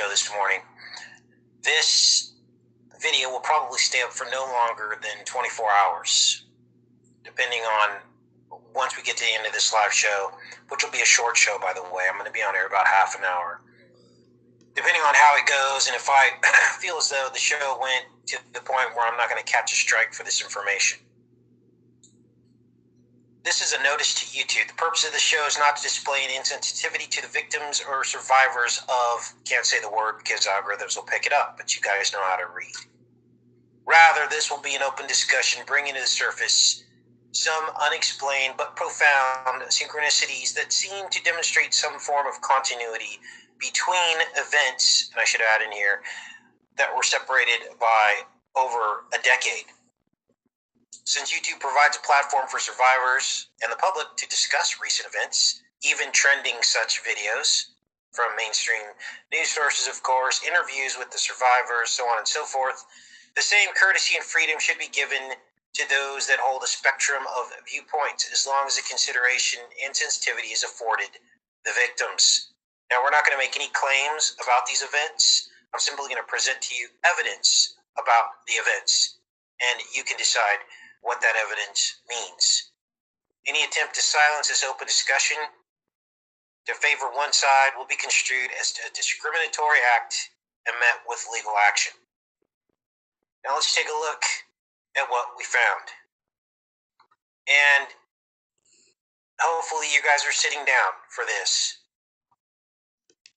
show this morning. This video will probably stay up for no longer than 24 hours, depending on once we get to the end of this live show, which will be a short show, by the way. I'm going to be on air about half an hour. Depending on how it goes, and if I feel as though the show went to the point where I'm not going to catch a strike for this information. This is a notice to YouTube. The purpose of the show is not to display an insensitivity to the victims or survivors of, can't say the word because algorithms will pick it up, but you guys know how to read. Rather, this will be an open discussion bringing to the surface some unexplained but profound synchronicities that seem to demonstrate some form of continuity between events, and I should add in here, that were separated by over a decade. Since YouTube provides a platform for survivors and the public to discuss recent events, even trending such videos from mainstream news sources, of course, interviews with the survivors, so on and so forth, the same courtesy and freedom should be given to those that hold a spectrum of viewpoints, as long as the consideration and sensitivity is afforded the victims. Now, we're not going to make any claims about these events. I'm simply going to present to you evidence about the events, and you can decide what that evidence means. Any attempt to silence this open discussion to favor one side will be construed as a discriminatory act and met with legal action. Now let's take a look at what we found. And hopefully you guys are sitting down for this,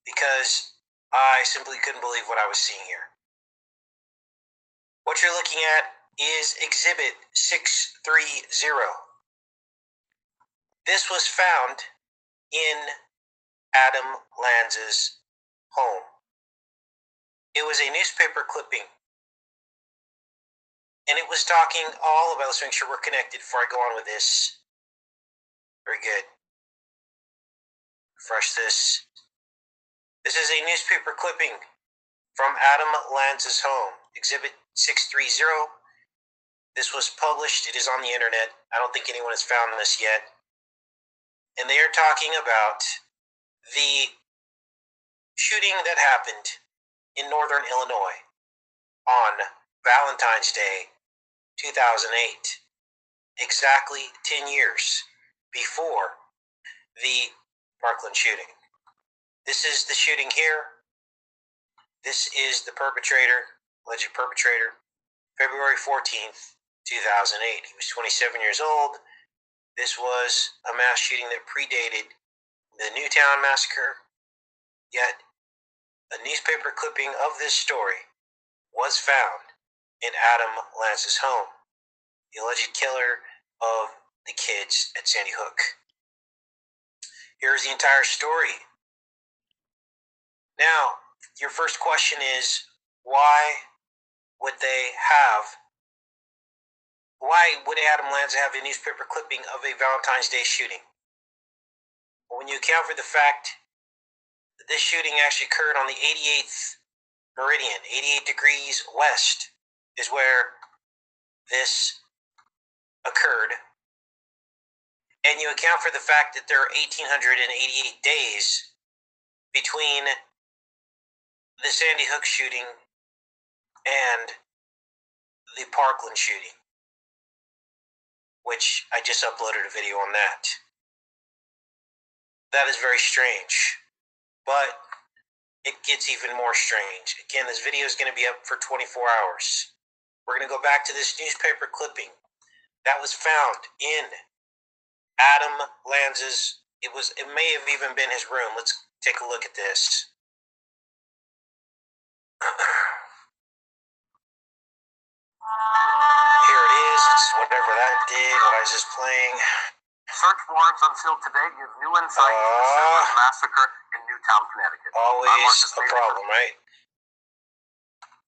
because I simply couldn't believe what I was seeing here. What you're looking at is Exhibit 630. This was found in Adam Lanza's home. It was a newspaper clipping, and it was talking all about, let's make sure we're connected before I go on with this. Very good. Refresh this. This is a newspaper clipping from Adam Lanza's home, Exhibit 630. This was published. It is on the internet. I don't think anyone has found this yet. And they are talking about the shooting that happened in northern Illinois on Valentine's Day 2008, exactly 10 years before the Parkland shooting. This is the shooting here. This is the perpetrator, alleged perpetrator, February 14th, 2008. He was 27 years old. This was a mass shooting that predated the Newtown massacre, yet a newspaper clipping of this story was found in Adam Lanza's home, the alleged killer of the kids at Sandy Hook. Here's the entire story. Now, your first question is, why would Adam Lanza have a newspaper clipping of a Valentine's Day shooting? Well, when you account for the fact that this shooting actually occurred on the 88th meridian, 88 degrees west is where this occurred, and you account for the fact that there are 1,888 days between the Sandy Hook shooting and the Parkland shooting, which I just uploaded a video on that. That is very strange, but it gets even more strange. Again, this video is going to be up for 24 hours. We're going to go back to this newspaper clipping that was found in Adam Lanza's, it may have even been his room. Let's take a look at this. Here it is. It's whatever that did. Why is this playing? Search warrants until today give new insight into the senseless massacre in Newtown, Connecticut. Always a problem, right?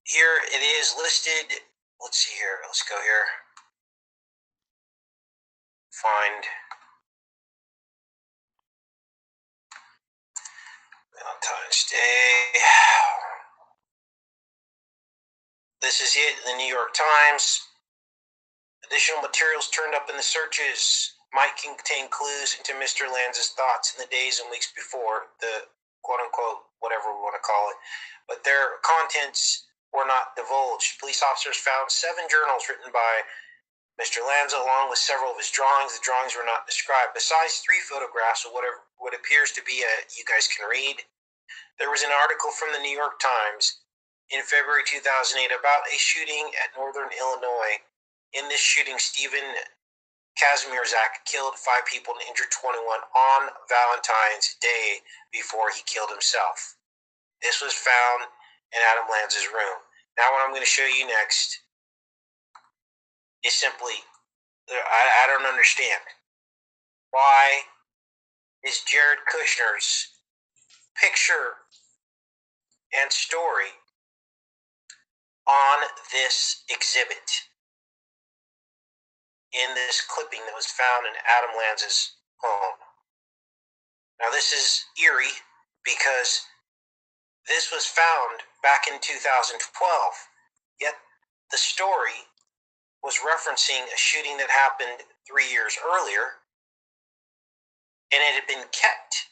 Here it is listed. Let's see here. Let's go here. Find Valentine's Day. This is it in the New York Times. Additional materials turned up in the searches might contain clues into Mr. Lanza's thoughts in the days and weeks before the quote unquote, whatever we want to call it, but their contents were not divulged. Police officers found 7 journals written by Mr. Lanza, along with several of his drawings. The drawings were not described. Besides 3 photographs of what appears to be you guys can read, there was an article from the New York Times in February 2008 about a shooting at Northern Illinois. In this shooting, Stephen Kazmierzak killed 5 people and injured 21 on Valentine's Day before he killed himself. This was found in Adam Lanza's room. Now what I'm going to show you next is simply, I don't understand. Why is Jared Kushner's picture and story on this exhibit, in this clipping that was found in Adam Lanza's home? Now this is eerie because this was found back in 2012, yet the story was referencing a shooting that happened 3 years earlier, and it had been kept.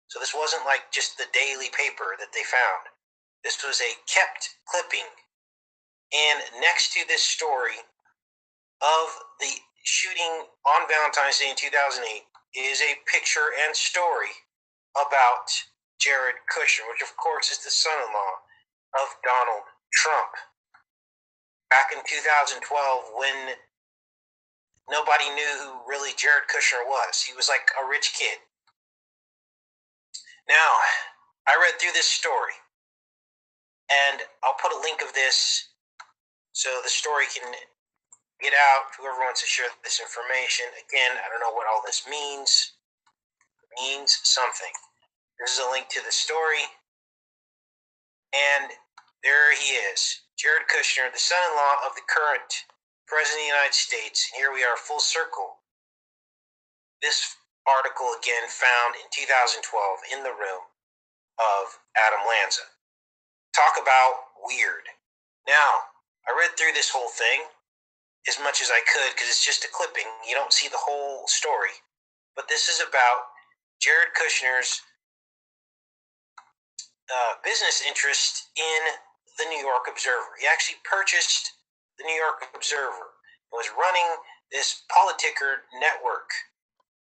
So this wasn't like just the daily paper that they found. This was a kept clipping. And next to this story of the shooting on Valentine's Day in 2008 is a picture and story about Jared Kushner, which of course is the son-in-law of Donald Trump. Back in 2012, when nobody knew who really Jared Kushner was. He was like a rich kid. Now, I read through this story, and I'll put a link of this so the story can get out. Whoever wants to share this information. Again, I don't know what all this means. It means something. This is a link to the story, and there he is, Jared Kushner, the son-in-law of the current President of the United States. And here we are, full circle. This article again found in 2012 in the room of Adam Lanza. Talk about weird. Now, I read through this whole thing as much as I could because it's just a clipping. You don't see the whole story. But this is about Jared Kushner's business interest in the New York Observer. He actually purchased the New York Observer and was running this Politicker network.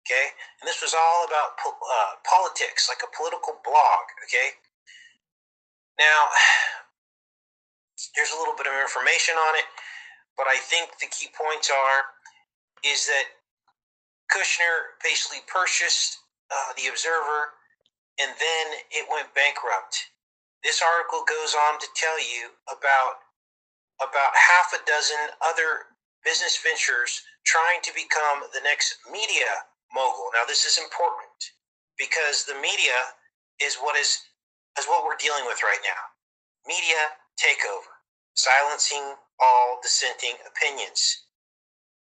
Okay, and this was all about politics, like a political blog. Okay, now here's a little bit of information on it, but I think the key points is that Kushner basically purchased the Observer, and then it went bankrupt. This article goes on to tell you about half a dozen other business ventures trying to become the next media mogul. Now, this is important because the media is what we're dealing with right now. Media takeover, silencing all dissenting opinions.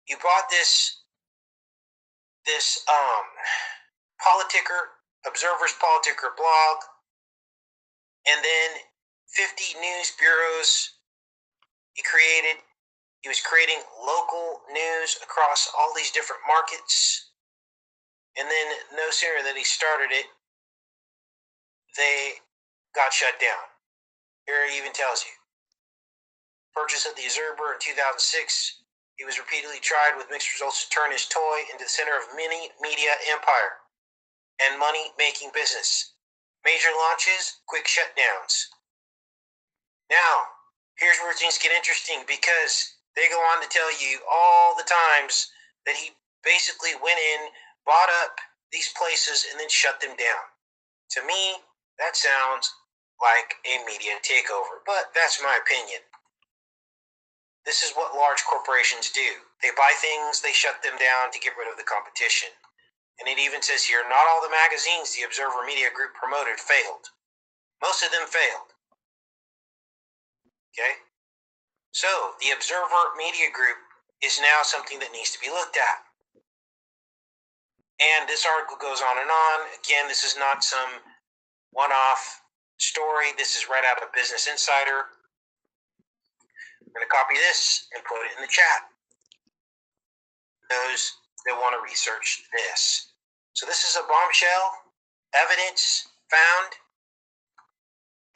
You bought this Observer's Politicker blog, and then 50 news bureaus he was creating local news across all these different markets. And then no sooner than he started it, they got shut down. Here he even tells you. Purchase of the Observer in 2006. He was repeatedly tried with mixed results to turn his toy into the center of mini media empire and money-making business. Major launches, quick shutdowns. Now, here's where things get interesting because they go on to tell you all the times that he basically went in, bought up these places, and then shut them down. To me, that sounds like a media takeover, but that's my opinion. This is what large corporations do. They buy things, they shut them down to get rid of the competition. And it even says here, not all the magazines the Observer Media Group promoted failed. Most of them failed. Okay? So, the Observer Media Group is now something that needs to be looked at. And this article goes on and on. Again, this is not some one-off story. This is right out of Business Insider. I'm going to copy this and put it in the chat. Those that want to research this. So this is a bombshell evidence found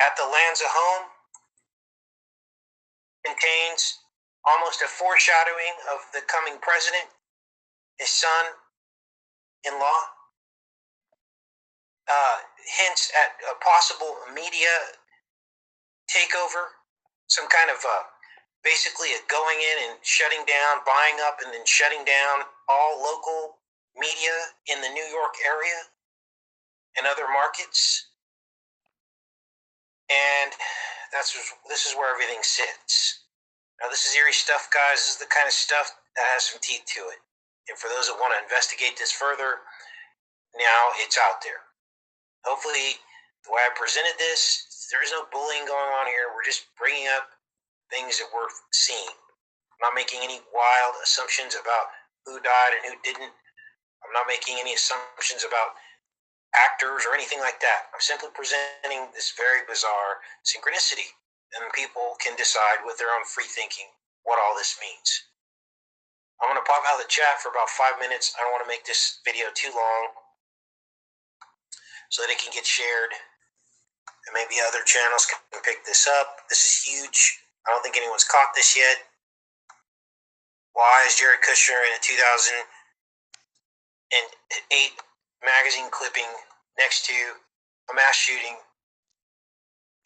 at the Lanza home contains almost a foreshadowing of the coming president, his son-in-law, hints at a possible media takeover, some kind of basically a going in and shutting down, buying up and then shutting down all local media in the New York area and other markets. And this is where everything sits. Now, this is eerie stuff, guys. This is the kind of stuff that has some teeth to it. And for those that want to investigate this further, now it's out there. Hopefully, the way I presented this, there is no bullying going on here. We're just bringing up things that we're seeing. I'm not making any wild assumptions about who died and who didn't. I'm not making any assumptions about actors or anything like that. I'm simply presenting this very bizarre synchronicity, and people can decide with their own free thinking what all this means. I'm going to pop out of the chat for about 5 minutes. I don't want to make this video too long so that it can get shared and maybe other channels can pick this up. This is huge. I don't think anyone's caught this yet. Why is Jared Kushner in a 2008 magazine clipping next to a mass shooting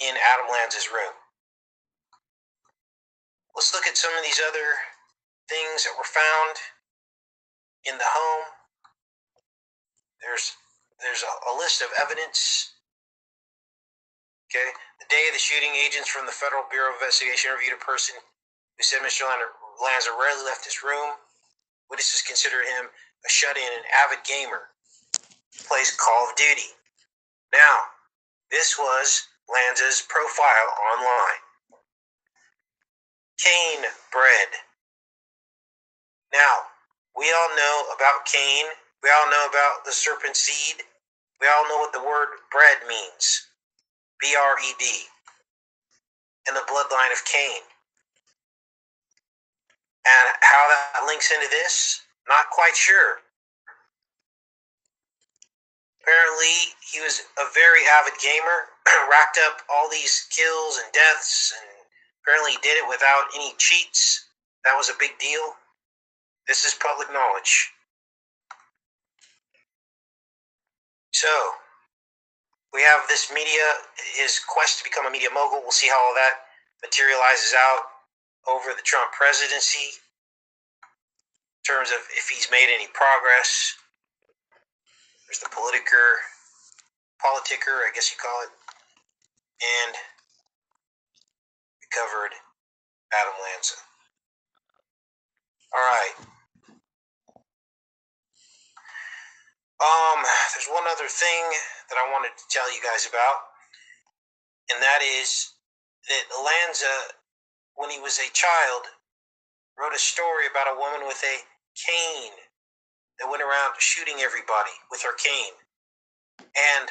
in Adam Lanza's room? Let's look at some of these other things that were found in the home. There's a list of evidence. Okay, the day of the shooting, agents from the Federal Bureau of Investigation interviewed a person who said Mr. Lanza rarely left his room. Witnesses consider him a shut-in and avid gamer. Plays Call of Duty. Now, this was Lanza's profile online. Cain bread. Now, we all know about Cain. We all know about the serpent seed. We all know what the word bread means. B-R-E-D. And the bloodline of Cain. And how that links into this, not quite sure. Apparently, he was a very avid gamer, racked up all these kills and deaths, and apparently he did it without any cheats. That was a big deal. This is public knowledge. So, we have this media, his quest to become a media mogul. We'll see how all that materializes out over the Trump presidency in terms of if he's made any progress. There's the politicker, I guess you call it. And we covered Adam Lanza. All right. There's one other thing that I wanted to tell you guys about, and that is that Lanza, when he was a child, wrote a story about a woman with a cane that went around shooting everybody with her cane. And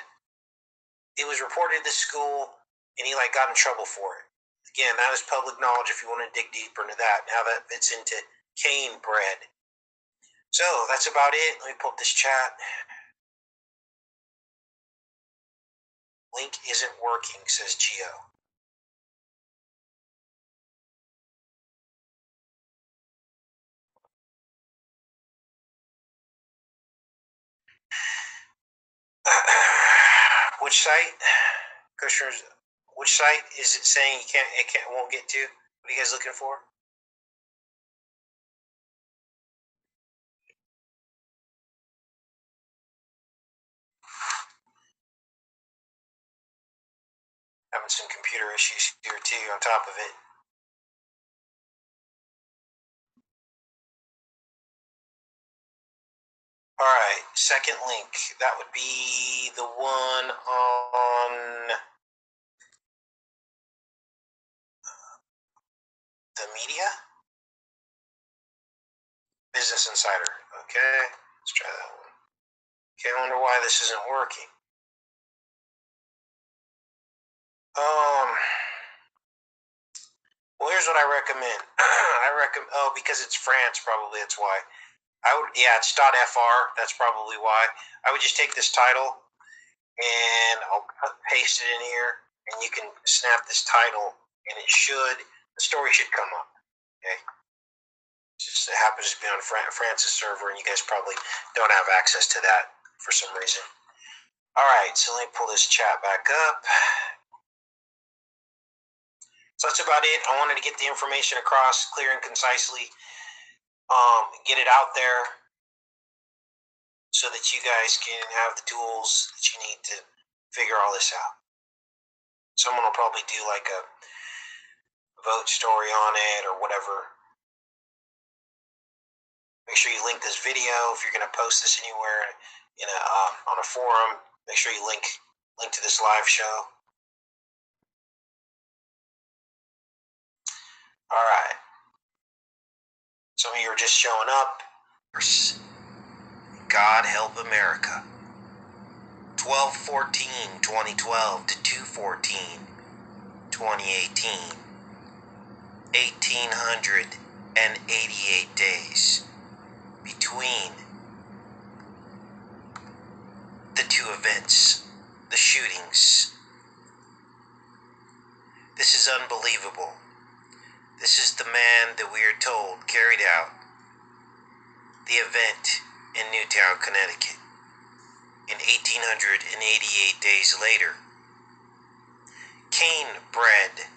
it was reported to school, and he got in trouble for it. Again, that is public knowledge if you want to dig deeper into that. Now that fits into Cain bread. So that's about it. Let me pull up this chat. Link isn't working, says Gio. Which site? Kushner's. Which site is it saying it won't get to? What are you guys looking for? Having some computer issues here too on top of it. All right, second link. That would be the one on the media? Business Insider. Okay, let's try that one. Okay, I wonder why this isn't working. Well, here's what I recommend. Because it's France, probably that's why. It's .fr. That's probably why. I would just take this title and I'll paste it in here, and you can snap this title, and the story should come up. Okay. Just it happens to be on France's server, and you guys probably don't have access to that for some reason. All right, so let me pull this chat back up. So that's about it. I wanted to get the information across clear and concisely, get it out there so that you guys can have the tools that you need to figure all this out. Someone will probably do like a vote story on it or whatever. Make sure you link this video if you're going to post this anywhere on a forum. Make sure you link to this live show. All right. Some of you are just showing up. God help America. 12/14/2012 to 2/14/2018. 1,888 days between the two events, the shootings. This is unbelievable. This is the man that we are told carried out the event in Newtown, Connecticut. And 1,888 days later, Canebread,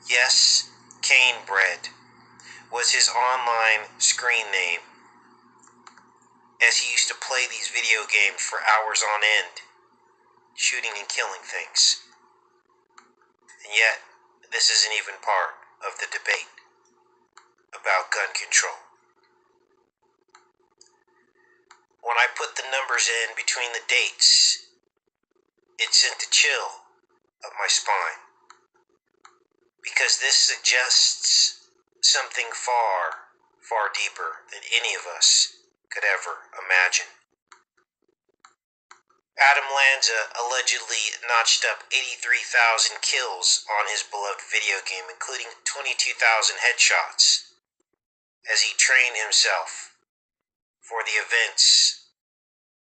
yes, Canebread, was his online screen name, as he used to play these video games for hours on end, shooting and killing things. And yet, this isn't even part of the debate about gun control. When I put the numbers in between the dates, it sent a chill up my spine, because this suggests something far, far deeper than any of us could ever imagine. Adam Lanza allegedly notched up 83,000 kills on his beloved video game, including 22,000 headshots, as he trained himself for the events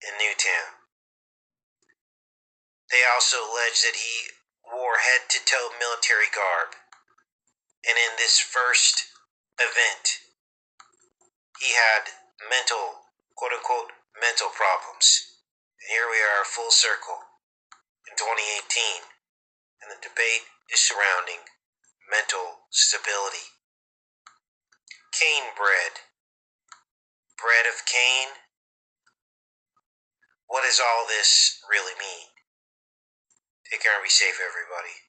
in Newtown. They also allege that he wore head-to-toe military garb, and in this first event, he had mental, quote-unquote, mental problems. And here we are, full circle, in 2018, and the debate is surrounding mental stability. Canebread, bread of Cain. What does all this really mean? Take care and be safe, everybody.